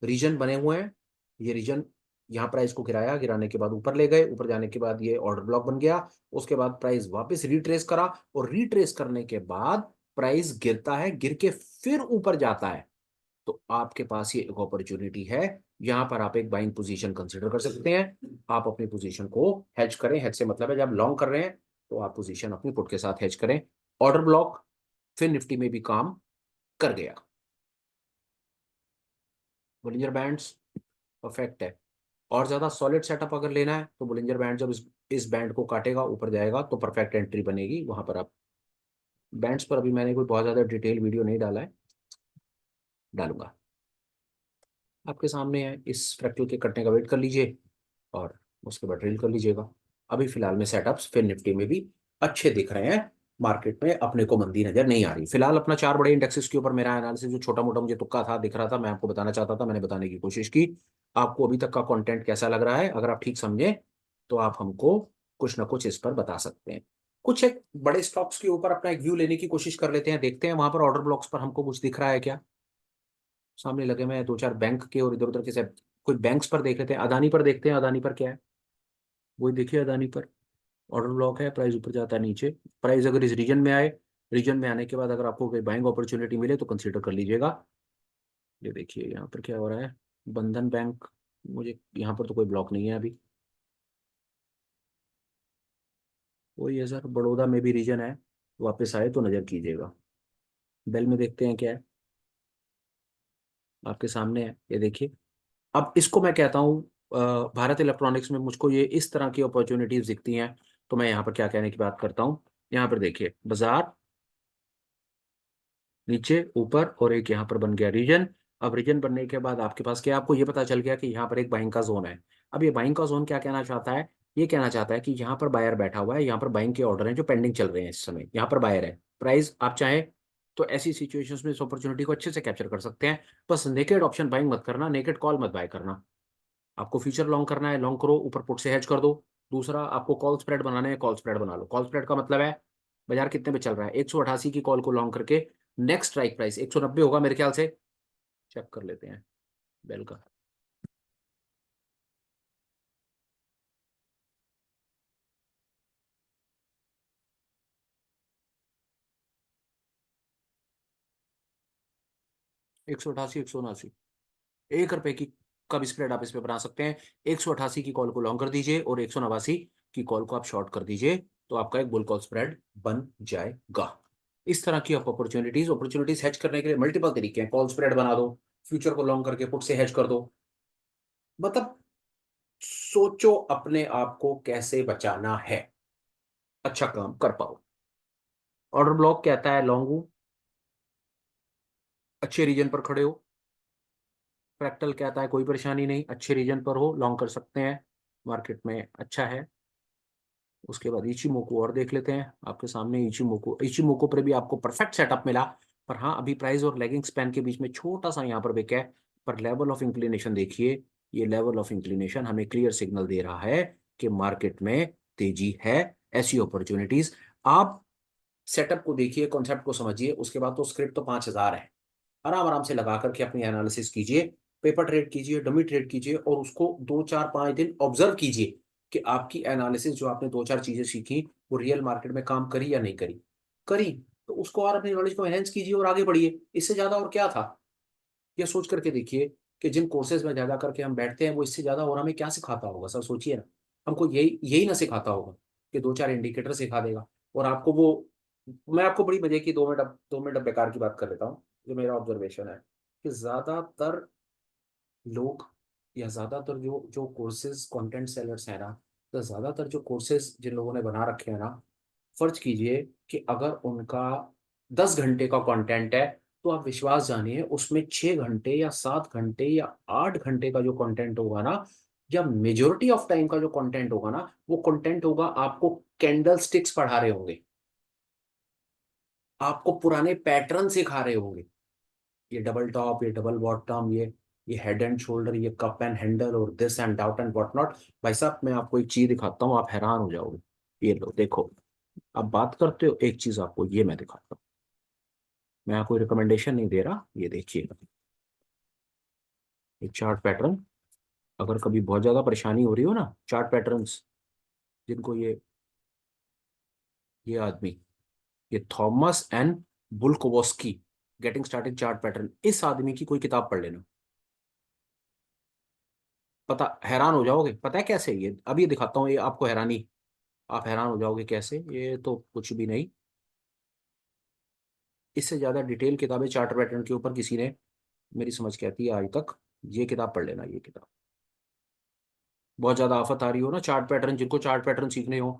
रीजन बने हुए हैं, ये रीजन यहाँ प्राइस को गिराया, गिराने के बाद ऊपर ले गए, ऊपर जाने के बाद ये ऑर्डर ब्लॉक बन गया। उसके बाद प्राइस वापस रिट्रेस करा, और रिट्रेस करने के बाद प्राइस गिरता है, गिर के फिर ऊपर जाता है। तो आपके पास ये एक अपॉर्चुनिटी है, यहाँ पर आप एक बाइंग पोजीशन कंसिडर कर सकते हैं। आप अपनी पोजीशन को हेज करें, हेज से मतलब है जब लॉन्ग कर रहे हैं तो आप पोजीशन अपनी पुट के साथ हेज करें। ऑर्डर ब्लॉक फिर निफ्टी में भी काम कर गया। बोलिंजर बैंड्स परफेक्ट है। और ज्यादा सॉलिड सेटअप अगर लेना है तो बुलिंजर बैंड जब इस बैंड को काटेगा ऊपर जाएगा तो परफेक्ट एंट्री बनेगी, वहां पर आप बैंड्स पर अभी मैंने कोई बहुत ज़्यादा डिटेल वीडियो नहीं डाला है, डालूंगा। आपके सामने है, इस फ्रैक्चर के कटने का वेट कर लीजिए और उसके बाद ड्रिल कर लीजिएगा। अभी फिलहाल में सेटअप्स फिर निफ्टी में भी अच्छे दिख रहे हैं, मार्केट में अपने को मंदी नजर नहीं आ रही। फिलहाल अपना 4 बड़े इंडेक्सेस के ऊपर मेरा एनालिसिस जो छोटा मोटा मुझे तुक्का था दिख रहा था, मैं आपको बताना चाहता था, मैंने बताने की कोशिश की। आपको अभी तक का कंटेंट कैसा लग रहा है? अगर आप ठीक समझे तो आप हमको कुछ ना कुछ इस पर बता सकते हैं। कुछ एक बड़े स्टॉक्स के ऊपर अपना एक व्यू लेने की कोशिश कर लेते हैं, देखते हैं वहां पर ऑर्डर ब्लॉक्स पर हमको कुछ दिख रहा है क्या। सामने लगे हुए हैं 2-4 बैंक के और इधर उधर के सब। कोई बैंक्स पर देख लेते हैं, अदानी पर देखते हैं, अदानी पर क्या है। वही देखिए, अदानी पर ऑर्डर ब्लॉक है, प्राइस ऊपर जाता है नीचे। प्राइस अगर इस रीजन में आए, रीजन में आने के बाद अगर आपको कोई बाइंग अपॉर्चुनिटी मिले तो कंसीडर कर लीजिएगा। ये देखिए यहाँ पर क्या हो रहा है, बंधन बैंक। मुझे यहाँ पर तो कोई ब्लॉक नहीं है अभी। वही है सर, बड़ौदा में भी रीजन है, वापस आए तो नजर कीजिएगा। बेल में देखते हैं क्या है, आपके सामने है, ये देखिए। अब इसको मैं कहता हूँ भारत इलेक्ट्रॉनिक्स में मुझको ये इस तरह की अपॉर्चुनिटीज दिखती हैं। तो मैं यहाँ पर क्या कहने की बात करता हूँ, यहाँ पर देखिए बाजार नीचे ऊपर और एक यहाँ पर बन गया रीजन। अब रीजन बनने के बाद आपके पास क्या, आपको ये पता चल गया कि यहाँ पर एक बाइंग का जोन है। अब ये बाइंग का जोन क्या कहना चाहता है, ये कहना चाहता है कि यहाँ पर बायर बैठा हुआ है, यहाँ पर बाइंग के ऑर्डर हैं जो पेंडिंग चल रहे हैं इस समय, यहाँ पर बायर है। प्राइस आप चाहें तो ऐसी सिचुएशंस में इस अपॉर्चुनिटी को अच्छे से कैप्चर कर सकते हैं। बस नेकेड ऑप्शन बाइंग मत करना, नेकेड कॉल मत बाय करना। आपको फ्यूचर लॉन्ग करना है, लॉन्ग करो, ऊपर पुट से हेज कर दो। दूसरा, आपको कॉल स्प्रेड बनाना है, कॉल स्प्रेड बना लो। कॉल स्प्रेड का मतलब है बाजार कितने पे चल रहा है, 188 की कॉल को लॉन्ग करके नेक्स्ट स्ट्राइक प्राइस 190 होगा मेरे ख्याल से। चेक कर लेते हैं बेल का। 188, 179, 1 रुपए की का भी स्प्रेड आप इस पे बना सकते हैं। 188 की कॉल को लॉन्ग कर दीजिए और 189 की कॉल को आप शॉर्ट कर दीजिए, तो आपका एक बुल कॉल स्प्रेड बन जाएगा। इस तरह की आप अपॉर्चुनिटीज अपॉर्चुनिटीज हैच करने के लिए मल्टीपल तरीके हैं। कॉल स्प्रेड बना दो, फ्यूचर को लॉन्ग करके पुट से हैच कर दो। मतलब सोचो अपने आप को कैसे बचाना है, अच्छा काम कर पाओ। ऑर्डर ब्लॉक कहता है लॉन्ग हूं, अच्छे रीजन पर खड़े हो। फ्रैक्टल कहता है कोई परेशानी नहीं, अच्छे रीजन पर हो, लॉन्ग कर सकते हैं, मार्केट में अच्छा है। उसके बाद इचिमोको और देख लेते हैं, आपके सामने इचिमोको। इचिमोको पर भी आपको परफेक्ट सेटअप मिला, पर हाँ अभी प्राइस और लेगिंग स्पैन के बीच में छोटा सा यहाँ पर विक है। पर लेवल ऑफ इंक्लिनेशन देखिए, ये लेवल ऑफ इंक्लिनेशन हमें क्लियर सिग्नल दे रहा है कि मार्केट में तेजी है। ऐसी अपॉर्चुनिटीज आप सेटअप को देखिए, कॉन्सेप्ट को समझिए, उसके बाद तो स्क्रिप्ट तो 5,000 है। आराम आराम से लगा करके अपनी एनालिसिस कीजिए, पेपर ट्रेड कीजिए, डमी ट्रेड कीजिए और उसको 2-4-5 दिन ऑब्जर्व कीजिए कि आपकी एनालिसिस जो आपने 2-4 चीजें सीखी वो रियल मार्केट में काम करी या नहीं करी। करी तो उसको और अपनी नॉलेज को एनहेंस कीजिए और आगे बढ़िए, इससे ज्यादा और क्या था। ये सोच करके देखिए कि जिन कोर्सेज में ज्यादा करके हम बैठते हैं वो इससे ज्यादा और हमें क्या सिखाता होगा, सर सोचिए ना। हमको यही यही ना सिखाता होगा कि 2-4 इंडिकेटर सिखा देगा और आपको वो। मैं आपको बड़ी मजे की 2 मिनट बेकार की बात कर लेता हूँ, जो मेरा ऑब्जर्वेशन है कि ज्यादातर लोग या ज्यादातर जो जो कोर्सेज कंटेंट सेलर्स हैं ना, तो ज्यादातर जो कोर्सेज जिन लोगों ने बना रखे हैं ना, फर्ज कीजिए कि अगर उनका 10 घंटे का कंटेंट है तो आप विश्वास जानिए उसमें 6 घंटे या 7 घंटे या 8 घंटे का जो कंटेंट होगा ना, या मेजोरिटी ऑफ टाइम का जो कंटेंट होगा ना, वो कंटेंट होगा आपको कैंडल स्टिक्स पढ़ा रहे होंगे, आपको पुराने पैटर्न सिखा रहे होंगे। ये डबल टॉप, ये डबल बॉटम, ये हेड एंड शोल्डर, ये कप एंड हैंडल और this and out and what not. भाई साहब मैं आपको एक चीज दिखाता हूँ, आप हैरान हो जाओगे। ये लो देखो, आप बात करते हो, एक चीज आपको ये मैं दिखाता हूँ। मैं आपको रिकमेंडेशन नहीं दे रहा, ये देखिए। ये चार्ट पैटर्न, अगर कभी बहुत ज्यादा परेशानी हो रही हो ना चार्ट पैटर्न्स, जिनको ये आदमी, ये Thomas and Bulkowski, getting started chart pattern, इस आदमी की कोई किताब पढ़ लेना। पता, हैरान हो जाओगे, पता है कैसे, ये अभी दिखाता हूँ, ये आपको हैरानी, आप हैरान हो जाओगे कैसे, ये तो कुछ भी नहीं। इससे ज्यादा डिटेल किताबें चार्ट पैटर्न के ऊपर किसी ने, मेरी समझ के आती है आज तक। ये किताब पढ़ लेना, ये किताब। बहुत ज्यादा आफत आ रही हो ना चार्ट पैटर्न, जिनको चार्ट पैटर्न सीखने हो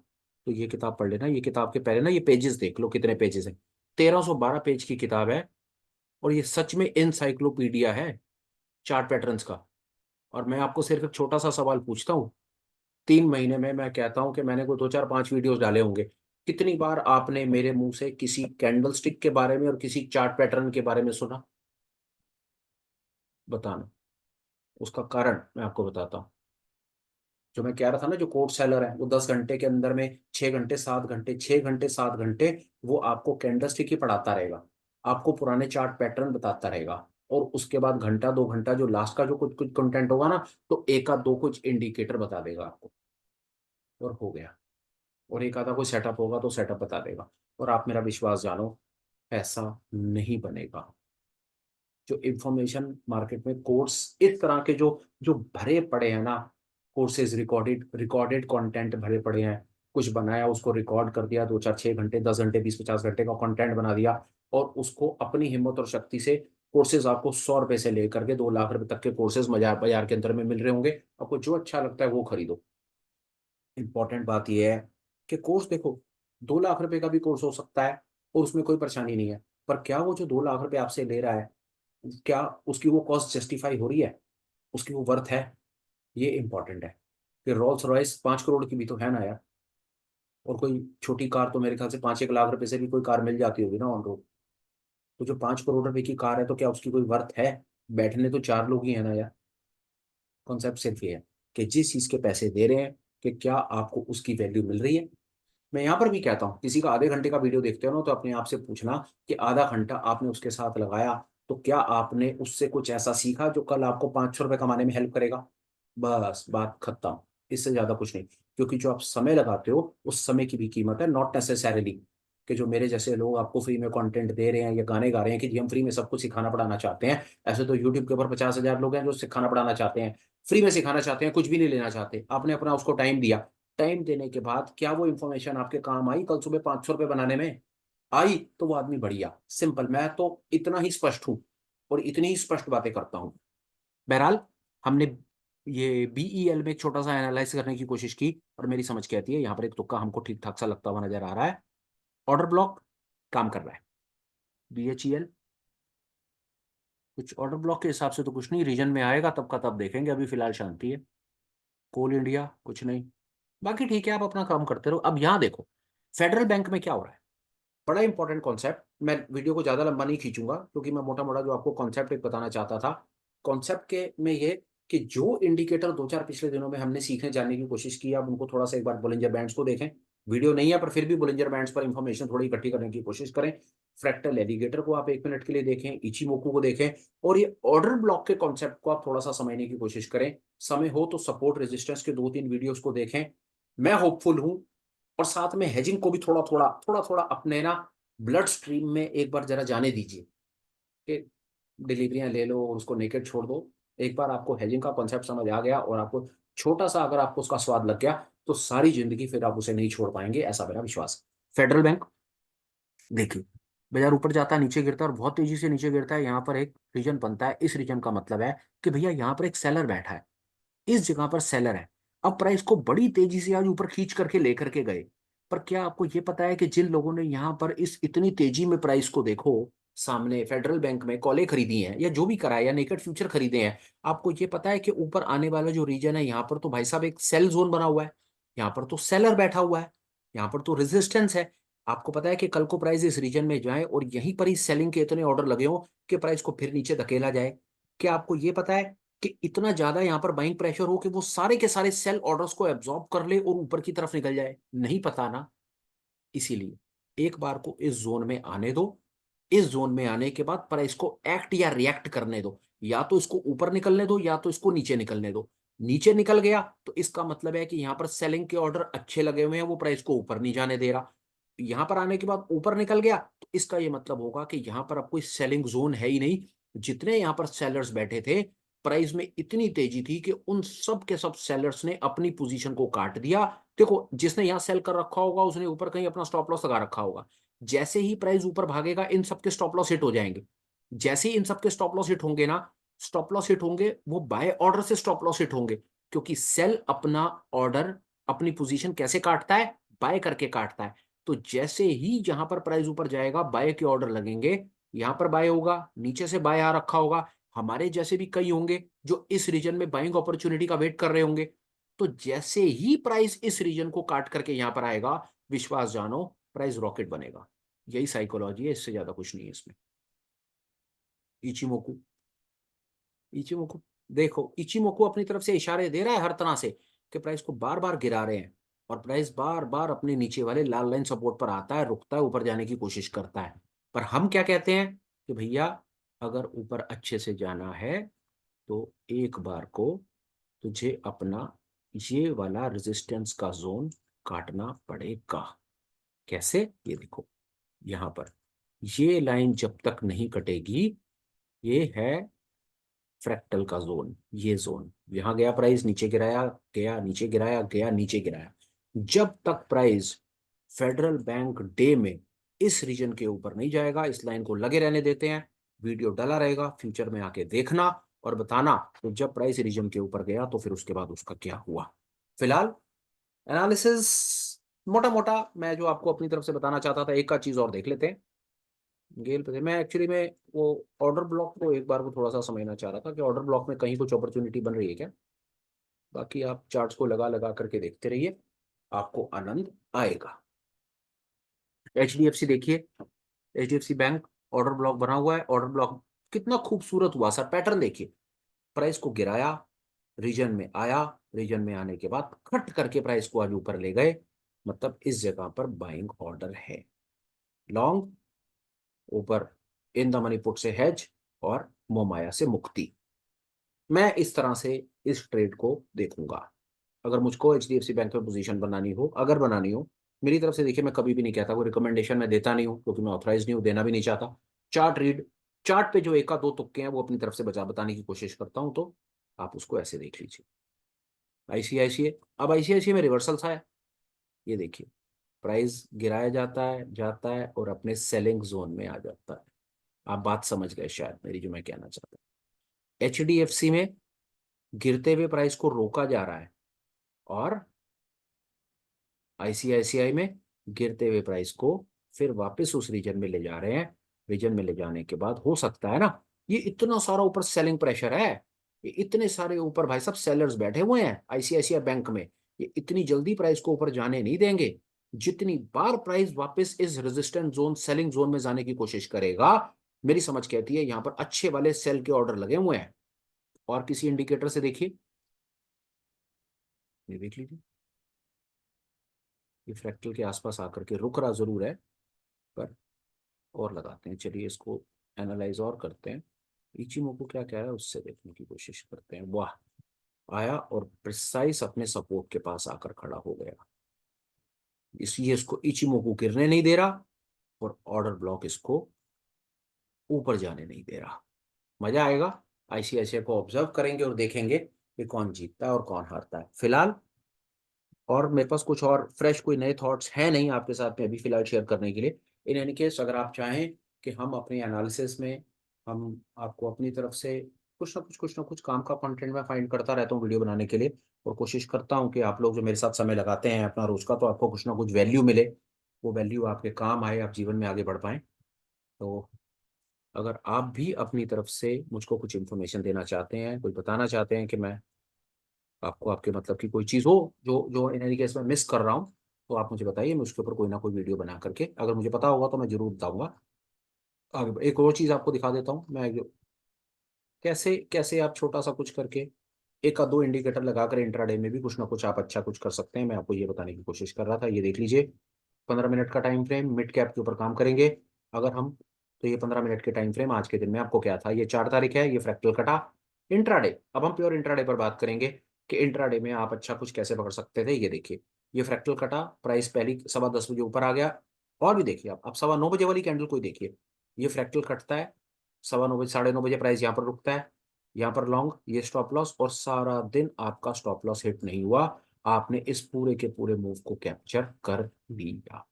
तो ये किताब पढ़ लेना। ये किताब के पहले ना ये पेजेस देख लो कितने पेजेस हैं। 1312 पेज की किताब है और ये सच में एनसाइक्लोपीडिया है चार्ट पैटर्न्स का। और मैं आपको सिर्फ एक छोटा सा सवाल पूछता हूँ, 3 महीने में मैं कहता हूं कि मैंने कोई 2 4 5 वीडियोस डाले होंगे, कितनी बार आपने मेरे मुंह से किसी कैंडल स्टिक के बारे में और किसी चार्ट पैटर्न के बारे में सुना? बताना। उसका कारण मैं आपको बताता हूँ। जो मैं कह रहा था ना, जो कोर्ट सेलर है वो 10 घंटे के अंदर में 6 घंटे 7 घंटे 6 घंटे 7 घंटे वो आपको कैंडल स्टिक ही पढ़ाता रहेगा, आपको पुराने चार्ट पैटर्न बताता रहेगा। और उसके बाद घंटा 2 घंटा जो लास्ट का जो कुछ कुछ कंटेंट होगा ना, तो एक आध दो कुछ इंडिकेटर बता देगा आपको, और हो गया। और एक आधा कोई सेटअप होगा तो सेटअप बता देगा। और आप मेरा विश्वास जानो, ऐसा नहीं बनेगा। जो इंफॉर्मेशन मार्केट में कोर्स इस तरह के जो जो भरे पड़े हैं ना, कोर्सेज रिकॉर्डेड रिकॉर्डेड कंटेंट भरे पड़े हैं। कुछ बनाया, उसको रिकॉर्ड कर दिया, 2 4 6 घंटे 10 घंटे 20 50 घंटे का कंटेंट बना दिया, और उसको अपनी हिम्मत और शक्ति से कोर्सेज आपको 100 रुपए से लेकर के 2 लाख रुपए तक के कोर्सेज बाजार बाजार के अंदर में मिल रहे होंगे। आपको जो अच्छा लगता है वो खरीदो। इंपॉर्टेंट बात यह है कि कोर्स देखो, 2 लाख रुपए का भी कोर्स हो सकता है और उसमें कोई परेशानी नहीं है, पर क्या वो जो 2 लाख रुपए आपसे ले रहा है, क्या उसकी वो कॉस्ट जस्टिफाई हो रही है, उसकी वो वर्थ है? ये इंपॉर्टेंट है। कि रोल्स रॉयस 5 करोड़ की भी तो है ना यार, और कोई छोटी कार तो मेरे ख्याल से 5 1 लाख रुपए से भी कोई कार मिल जाती होगी ना ऑन रोड। तो जो 5 करोड़ रुपए की कार है, तो क्या उसकी कोई वर्थ है? बैठने तो 4 लोग ही है ना यार। कॉन्सेप्ट सिर्फ ये है कि जिस चीज के पैसे दे रहे हैं, कि क्या आपको उसकी वैल्यू मिल रही है। मैं यहाँ पर भी कहता हूँ, किसी का आधे घंटे का वीडियो देखते हो ना, तो अपने आप से पूछना कि आधा घंटा आपने उसके साथ लगाया, तो क्या आपने उससे कुछ ऐसा सीखा जो कल आपको 500 रुपये कमाने में हेल्प करेगा? बस बात खत्म। इससे ज्यादा कुछ नहीं। क्योंकि जो आप समय लगाते हो, उस समय की भी कीमत है, नॉट नेसेसरीली कि जो मेरे जैसे लोग आपको फ्री में कंटेंट दे रहे हैं या गाने गा रहे हैं कि जी हम फ्री में सब कुछ सिखाना पढ़ाना चाहते हैं। ऐसे तो यूट्यूब के ऊपर 50,000 लोग हैं जो सिखाना पढ़ाना चाहते हैं, फ्री में सिखाना चाहते हैं, कुछ भी नहीं लेना चाहते। आपने अपना उसको टाइम दिया, टाइम देने के बाद क्या वो इन्फॉर्मेशन आपके काम आई कल सुबह 500 रुपये बनाने में? आई तो वो आदमी बढ़िया सिंपल। मैं तो इतना ही स्पष्ट हूं और इतनी ही स्पष्ट बातें करता हूं। बहरहाल, हमने ये बीईएल में एक छोटा सा एनालाइज करने की कोशिश की, और मेरी समझ के आती है यहाँ पर एक तुक्का हमको ठीक ठाक सा लगता हुआ नजर आ रहा है। ऑर्डर ब्लॉक काम कर रहा है। बीएचईएल कुछ ऑर्डर ब्लॉक के हिसाब से तो कुछ नहीं, रीजन में आएगा तब का तब देखेंगे, अभी फिलहाल शांति है। कोल इंडिया कुछ नहीं। बाकी ठीक है, आप अपना काम करते रहो। अब यहाँ देखो, फेडरल बैंक में क्या हो रहा है। बड़ा इंपॉर्टेंट कॉन्सेप्ट। मैं वीडियो को ज्यादा लंबा नहीं खींचूंगा, क्योंकि मैं मोटा मोटा जो आपको कॉन्सेप्ट एक बताना चाहता था। कॉन्सेप्ट के में ये कि जो इंडिकेटर 2 4 पिछले दिनों में हमने सीखने जानने की कोशिश की, आप उनको थोड़ा सा एक बार बोलिंजर बैंड्स को देखें। वीडियो नहीं है पर फिर भी बोलिंजर बैंड्स पर इंफॉर्मेशन थोड़ी इकट्ठी करने की कोशिश करें। फ्रैक्टल एलिगेटर को आप 1 मिनट के लिए देखें, इचिमोकू को देखें, और ये ऑर्डर ब्लॉक के कॉन्सेप्ट को आप थोड़ा सा समझने की कोशिश करें। समय हो तो सपोर्ट रेजिस्टेंस के 2 3 वीडियोस को देखें। मैं होपफुल हूं। और साथ में हेजिंग को भी थोड़ा थोड़ा अपने ना ब्लड स्ट्रीम में एक बार जरा जाने दीजिए, कि डिलीवरियां ले लो और उसको नेकेड छोड़ दो। एक बार आपको हेजिंग का कॉन्सेप्ट समझ आ गया और आपको छोटा सा अगर आपको उसका स्वाद लग गया, तो सारी जिंदगी फिर आप उसे नहीं छोड़ पाएंगे, ऐसा मेरा विश्वास है। फेडरल बैंक देखिए, बाजार ऊपर जाता है नीचे गिरता है और बहुत तेजी से नीचे गिरता है। यहाँ पर एक रीजन बनता है, इस रीजन का मतलब है कि भैया यहाँ पर एक सेलर बैठा है, इस जगह पर सेलर है। अब प्राइस को बड़ी तेजी से आज ऊपर खींच करके लेकर के गए। पर क्या आपको ये पता है कि जिन लोगों ने यहाँ पर इस इतनी तेजी में प्राइस को देखो, सामने फेडरल बैंक में कॉलें खरीदी हैं या जो भी करा है या नेकेड फ्यूचर खरीदे हैं, आपको ये पता है कि ऊपर आने वाला जो रीजन है, यहाँ पर तो भाई साहब एक सेल जोन बना हुआ है, यहाँ पर तो सेलर बैठा हुआ है, यहाँ पर तो रेजिस्टेंस है। आपको पता है कि कल को प्राइस इस रीजन में जाए और यहीं पर ही सेलिंग के इतने ऑर्डर लगे हो कि प्राइस को फिर नीचे धकेला जाए। क्या आपको ये पता है कि इतना ज्यादा यहाँ पर बाइंग प्रेशर हो कि वो सारे के सारे सेल ऑर्डर्स को एब्जॉर्ब कर ले और ऊपर की तरफ निकल जाए? नहीं पता ना। इसीलिए एक बार को इस जोन में आने दो। इस जोन में आने के बाद प्राइस को एक्ट या रिएक्ट करने दो। या तो इसको ऊपर निकलने दो या तो इसको नीचे निकलने दो। नीचे निकल गया तो इसका मतलब है कि यहाँ पर सेलिंग के ऑर्डर अच्छे लगे हुए हैं, वो प्राइस को ऊपर नहीं जाने दे रहा। यहाँ पर आने के बाद ऊपर निकल गया तो इसका ये मतलब होगा कि यहाँ पर अब कोई सेलिंग जोन है ही नहीं। जितने यहाँ पर सेलर्स बैठे थे, प्राइस में इतनी तेजी थी कि उन सब के सब सेलर्स ने अपनी पोजीशन को काट दिया। देखो, जिसने यहाँ सेल कर रखा होगा उसने ऊपर कहीं अपना स्टॉप लॉस लगा रखा होगा। जैसे ही प्राइस ऊपर भागेगा, इन सबके स्टॉप लॉस हिट हो जाएंगे। जैसे ही इन सबके स्टॉप लॉस हिट होंगे ना, स्टॉप लॉस हिट होंगे, वो बाय ऑर्डर से स्टॉप लॉस हिट होंगे। क्योंकि सेल अपना ऑर्डर, अपनी पोजीशन कैसे काटता है? बाय करके काटता है। तो जैसे ही जहां पर प्राइस ऊपर जाएगा बाय के ऑर्डर लगेंगे, यहां पर बाय होगा, नीचे से बाय आ रखा होगा, हमारे जैसे भी कई होंगे जो इस रीजन में बाइंग अपॉर्चुनिटी का वेट कर रहे होंगे। तो जैसे ही प्राइस इस रीजन को काट करके यहां पर आएगा, विश्वास जानो प्राइस रॉकेट बनेगा। यही साइकोलॉजी है, इससे ज्यादा कुछ नहीं है इसमें। इचिमोकू, इचिमोकू, देखो इचिमोकू अपनी तरफ से इशारे दे रहा है हर तरह से कि प्राइस को बार बार गिरा रहे हैं, और प्राइस बार बार अपने नीचे वाले लाल लाइन सपोर्ट पर आता है, रुकता है, ऊपर जाने की कोशिश करता है। पर हम क्या कहते हैं कि भैया अगर ऊपर अच्छे से जाना है तो एक बार को तुझे अपना ये वाला रेजिस्टेंस का जोन काटना पड़ेगा। कैसे? ये देखो यहां पर ये लाइन जब तक नहीं कटेगी, ये है फ्रैक्टल का जोन, ये जोन यहां गया, प्राइस नीचे गिराया, गया नीचे गिराया, गया नीचे गिराया। जब तक प्राइस फेडरल बैंक डे में इस रीजन के ऊपर नहीं जाएगा, इस लाइन को लगे रहने देते हैं। वीडियो डला रहेगा, फ्यूचर में आके देखना और बताना तो जब प्राइस रीजन के ऊपर गया तो फिर उसके बाद उसका क्या हुआ। फिलहाल एनालिसिस मोटा मोटा मैं जो आपको अपनी तरफ से बताना चाहता था, एक का चीज और देख लेते हैं। गेल पे थे मैं एक्चुअली में, वो ऑर्डर ब्लॉक को एक बार को थोड़ा सा समझना चाह रहा था कि ऑर्डर ब्लॉक में कहीं कुछ अपॉर्चुनिटी बन रही है क्या। बाकी आप चार्ट्स को लगा लगा करके देखते रहिए, आपको आनंद आएगा। HDFC देखिए, HDFC बैंक ऑर्डर ब्लॉक बना हुआ है। ऑर्डर ब्लॉक कितना खूबसूरत हुआ सर, पैटर्न देखिए। प्राइस को गिराया, रीजन में आया, रीजन में आने के बाद कट करके प्राइस को आज ऊपर ले गए, मतलब इस जगह पर बाइंग ऑर्डर है। लॉन्ग ऊपर, इन द मनी पुट से हेज, और मोमाया से मुक्ति। मैं इस तरह से इस ट्रेड को देखूंगा। अगर मुझको HDFC बैंक में पोजीशन बनानी हो, अगर बनानी हो मेरी तरफ से, देखिए मैं कभी भी नहीं कहता, कोई रिकमेंडेशन मैं देता नहीं हूँ क्योंकि मैं ऑथराइज नहीं हूँ, देना भी नहीं चाहता। चार्ट रीड, चार्ट पे जो एक का दो तुक्के हैं वो अपनी तरफ से बताने की कोशिश करता हूँ, तो आप उसको ऐसे देख लीजिए। ICICI, अब ICICI में रिवर्सल सा है, ये देखिए प्राइस गिराया जाता है और अपने सेलिंग जोन में आ जाता है। आप बात समझ गए शायद मेरी, जो मैं कहना चाहता हूँ। HDFC में गिरते हुए प्राइस को रोका जा रहा है, और ICICI में गिरते हुए प्राइस को फिर वापस उस रीजन में ले जा रहे हैं। रीजन में ले जाने के बाद हो सकता है ना, ये इतना सारा ऊपर सेलिंग प्रेशर है, ये इतने सारे ऊपर भाई साहब सेलर्स बैठे हुए हैं ICICI बैंक में, ये इतनी जल्दी प्राइस को ऊपर जाने नहीं देंगे। जितनी बार प्राइस वापस इस रेजिस्टेंट जोन, सेलिंग जोन में जाने की कोशिश करेगा, मेरी समझ कहती है यहाँ पर अच्छे वाले सेल के ऑर्डर लगे हुए हैं। और किसी इंडिकेटर से देखिए, ये देख लीजिए, ये फ्रैक्टल के आसपास आकर के रुक रहा जरूर है, पर और लगाते हैं, चलिए इसको एनालाइज और करते हैं। इचिमोकू क्या कह रहा है उससे देखने की कोशिश करते हैं। वाह, आया और प्रिसाइस अपने सपोर्ट के पास आकर खड़ा हो गया, इसलिए इसको इचिमोकू गिरने नहीं दे रहा, और ऑर्डर ब्लॉक इसको ऊपर जाने नहीं दे रहा। मजा आएगा। ICICI को ऑब्जर्व करेंगे और देखेंगे कि कौन जीतता है और कौन हारता है। फिलहाल और मेरे पास कुछ और फ्रेश कोई नए थॉट्स हैं नहीं आपके साथ में अभी फिलहाल शेयर करने के लिए। इन एनी केस अगर आप चाहें कि हम अपने एनालिसिस में, हम आपको अपनी तरफ से कुछ ना कुछ काम का कंटेंट मैं फाइंड करता रहता हूँ वीडियो बनाने के लिए, और कोशिश करता हूँ कि आप लोग जो मेरे साथ समय लगाते हैं अपना रोज का, तो आपको कुछ ना कुछ वैल्यू मिले, वो वैल्यू आपके काम आए, आप जीवन में आगे बढ़ पाएं। तो अगर आप भी अपनी तरफ से मुझको कुछ इन्फॉर्मेशन देना चाहते हैं, कुछ बताना चाहते हैं कि मैं आपको, आपके मतलब की कोई चीज़ हो जो जो इन एनी केस में मिस कर रहा हूँ, तो आप मुझे बताइए, मैं उसके ऊपर कोई ना कोई वीडियो बना करके, अगर मुझे पता होगा तो मैं जरूर बताऊंगा। आगे एक और चीज़ आपको दिखा देता हूँ मैं, कैसे कैसे आप छोटा सा कुछ करके एक आध दो इंडिकेटर लगाकर इंट्राडे में भी कुछ ना कुछ आप अच्छा कुछ कर सकते हैं, मैं आपको ये बताने की कोशिश कर रहा था। ये देख लीजिए, 15 मिनट का टाइम फ्रेम, मिड कैप के ऊपर काम करेंगे अगर हम, तो ये 15 मिनट के टाइम फ्रेम आज के दिन में आपको क्या था, ये 4 तारीख है, ये फ्रैक्टल कटा। इंट्राडे, अब हम प्योर इंट्राडे पर बात करेंगे कि इंट्राडे में आप अच्छा कुछ कैसे पकड़ सकते थे। ये देखिए, ये फ्रैक्टल कटा, प्राइस पहली 10:15 बजे ऊपर आ गया, और भी देखिए आप, अब 9:15 वाली कैंडल कोई देखिए, ये फ्रैक्टल कटता है, 9:15 9:30 प्राइस यहाँ पर रुकता है, यहाँ पर लॉन्ग, ये स्टॉप लॉस, और सारा दिन आपका स्टॉप लॉस हिट नहीं हुआ, आपने इस पूरे के पूरे मूव को कैप्चर कर लिया।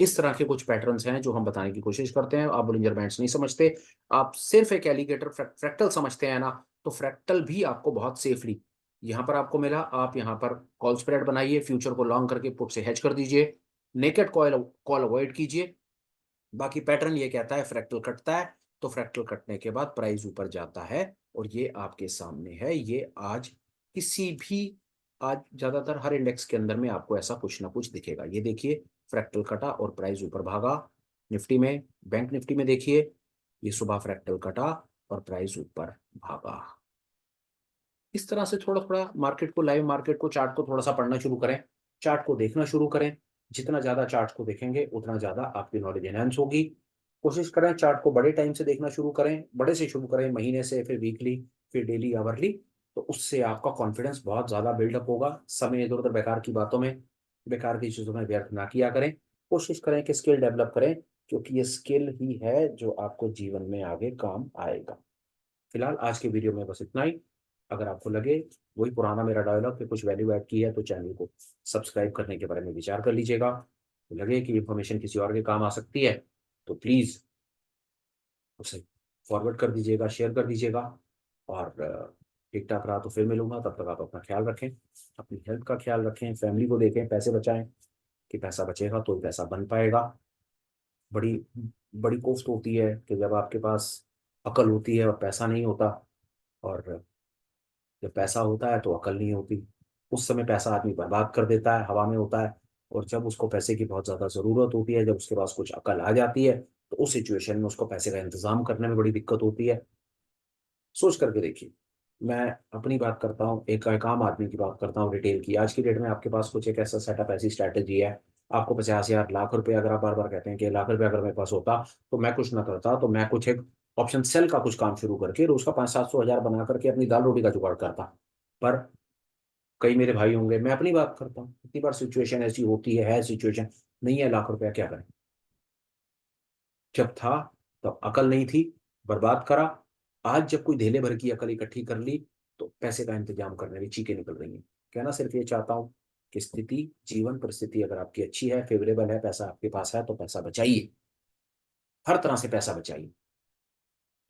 इस तरह के कुछ पैटर्न्स हैं जो हम बताने की कोशिश करते हैं। आप बोलिंजर बैंड्स नहीं समझते, आप सिर्फ एक एलिगेटर फ्रैक्टल समझते हैं ना, तो फ्रैक्टल भी आपको बहुत सेफली यहाँ पर आपको मिला। आप यहाँ पर कॉल स्प्रेड बनाइए, फ्यूचर को लॉन्ग करके पुट से हेज कर दीजिए, नेकेड कॉल अवॉइड कीजिए। बाकी पैटर्न ये कहता है फ्रैक्टल कटता है, तो फ्रैक्टल कटने के बाद प्राइस ऊपर जाता है, और ये आपके सामने है। ये आज किसी भी, आज ज्यादातर हर इंडेक्स के अंदर में आपको ऐसा कुछ ना कुछ दिखेगा। ये देखिए, फ्रैक्टल कटा और प्राइस ऊपर भागा। निफ्टी में, बैंक निफ्टी में देखिए, ये सुबह फ्रैक्टल कटा और प्राइस ऊपर भागा। इस तरह से थोड़ा थोड़ा मार्केट को, लाइव मार्केट को, चार्ट को थोड़ा सा पढ़ना शुरू करें, चार्ट को देखना शुरू करें। जितना ज्यादा चार्ट को देखेंगे उतना ज्यादा आपकी नॉलेज एनहांस होगी। कोशिश करें चार्ट को बड़े टाइम से देखना शुरू करें, बड़े से शुरू करें, महीने से, फिर वीकली, फिर डेली, आवरली। तो उससे आपका कॉन्फिडेंस बहुत ज्यादा बिल्डअप होगा। समय इधर उधर बेकार की बातों में, बेकार की चीजों में व्यर्थ ना किया करें। कोशिश करें कि स्किल डेवलप करें, क्योंकि ये स्किल ही है जो आपको जीवन में आगे काम आएगा। फिलहाल आज के वीडियो में बस इतना ही। अगर आपको लगे, वही पुराना मेरा डायलॉग, कि कुछ वैल्यू ऐड की है, तो चैनल को सब्सक्राइब करने के बारे में विचार कर लीजिएगा। तो लगे कि इन्फॉर्मेशन किसी और के काम आ सकती है, तो प्लीज़ उसे फॉरवर्ड कर दीजिएगा, शेयर कर दीजिएगा। और ठीक ठाक रहा तो फिर मिलूंगा। तब तक आप अपना ख्याल रखें, अपनी हेल्थ का ख्याल रखें, फैमिली को देखें, पैसे बचाएं, कि पैसा बचेगा तो ही पैसा बन पाएगा। बड़ी बड़ी कोफ्त होती है कि जब आपके पास अकल होती है और पैसा नहीं होता, और जब पैसा होता है तो अकल नहीं होती। उस समय पैसा आदमी बर्बाद कर देता है, हवा में होता है। और जब उसको पैसे की बहुत ज़्यादा ज़रूरत होती है, जब उसके पास कुछ अकल आ जाती है, तो उस सिचुएशन में उसको पैसे का इंतजाम करने में बड़ी दिक्कत होती है। सोच करके देखिए। मैं अपनी बात करता हूँ, एक आम आदमी की बात करता हूँ, रिटेल की। आज की डेट में आपके पास कुछ एक ऐसा सेटअप, ऐसी स्ट्रैटेजी है, आपको 50,000, लाख रुपए, अगर आप बार बार कहते हैं कि लाख रुपए अगर मेरे पास होता तो मैं कुछ ना करता, तो मैं कुछ एक ऑप्शन सेल का कुछ काम शुरू करके रोज का 500-700 हज़ार बना करके अपनी दाल रोटी का जुगाड़ करता। पर कई मेरे भाई होंगे, मैं अपनी बात करता हूँ, कितनी बार सिचुएशन ऐसी होती है सिचुएशन नहीं है, लाख रुपया क्या करें। जब था तब अकल नहीं थी, बर्बाद करा। आज जब कोई धेले भर की अकल इकट्ठी कर ली, तो पैसे का इंतजाम करने में चीखें निकल रही हैं। कहना सिर्फ ये चाहता हूँ कि स्थिति, जीवन परिस्थिति अगर आपकी अच्छी है, फेवरेबल है, पैसा आपके पास है, तो पैसा बचाइए। हर तरह से पैसा बचाइए।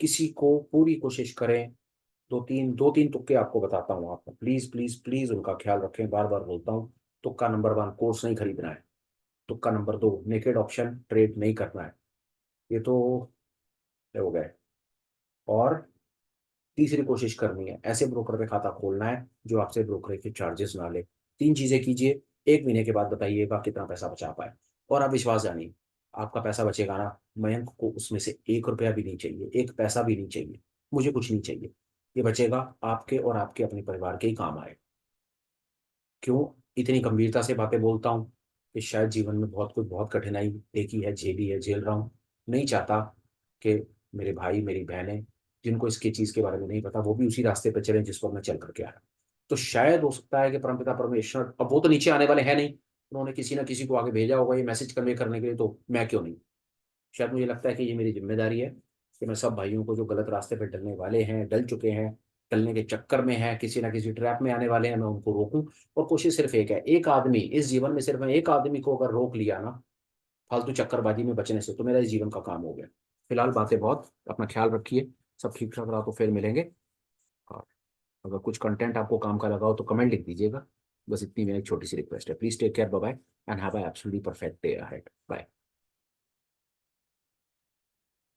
किसी को पूरी कोशिश करें। दो तीन तुक्के आपको बताता हूँ, आपको प्लीज प्लीज प्लीज उनका ख्याल रखें। बार बार बोलता हूँ, तुक्का नंबर 1, कोर्स नहीं खरीदना है। तुक्का नंबर 2, नेकेड ऑप्शन ट्रेड नहीं करना है। ये तो हो गए। और तीसरी कोशिश करनी है, ऐसे ब्रोकर पे खाता खोलना है जो आपसे ब्रोकर के चार्जेस ना ले। 3 चीजें कीजिए, 1 महीने के बाद बताइएगा कितना पैसा बचा पाए। और आप विश्वास जानिए, आपका पैसा बचेगा ना। मयंक को उसमें से 1 रुपया भी नहीं चाहिए, 1 पैसा भी नहीं चाहिए, मुझे कुछ नहीं चाहिए। ये बचेगा आपके और आपके अपने परिवार के ही काम आए। क्यों इतनी गंभीरता से बातें बोलता हूँ? कि शायद जीवन में बहुत कुछ, बहुत कठिनाई देखी है, झेली है, झेल रहा हूँ। नहीं चाहता कि मेरे भाई, मेरी बहनें, जिनको इसकी चीज़ के बारे में नहीं पता, वो भी उसी रास्ते पर चलें जिस पर मैं चल करके आया। तो शायद हो सकता है कि परमपिता परमेश्वर, अब वो तो नीचे आने वाले हैं नहीं, उन्होंने किसी ना किसी को आगे भेजा होगा ये मैसेज कन्वे करने के लिए, तो मैं क्यों नहीं। शायद मुझे लगता है कि ये मेरी जिम्मेदारी है कि मैं सब भाइयों को जो गलत रास्ते पर डलने वाले हैं, डल चुके हैं, डलने के चक्कर में हैं, किसी ना किसी ट्रैप में आने वाले हैं, मैं उनको रोकूं। और कोशिश सिर्फ एक है, एक आदमी इस जीवन में, सिर्फ मैं एक आदमी को अगर रोक लिया ना फालतू चक्करबाजी में बचने से, तो मेरा इस जीवन का काम हो गया। फिलहाल बातें बहुत, अपना ख्याल रखिए। सब ठीक ठाक रहा तो फिर मिलेंगे। और अगर कुछ कंटेंट आपको काम का लगा हो तो कमेंट लिख दीजिएगा। बस इतनी मेरी एक छोटी सी रिक्वेस्ट है। Please take care, bye bye, and have a absolutely perfect day ahead. Bye.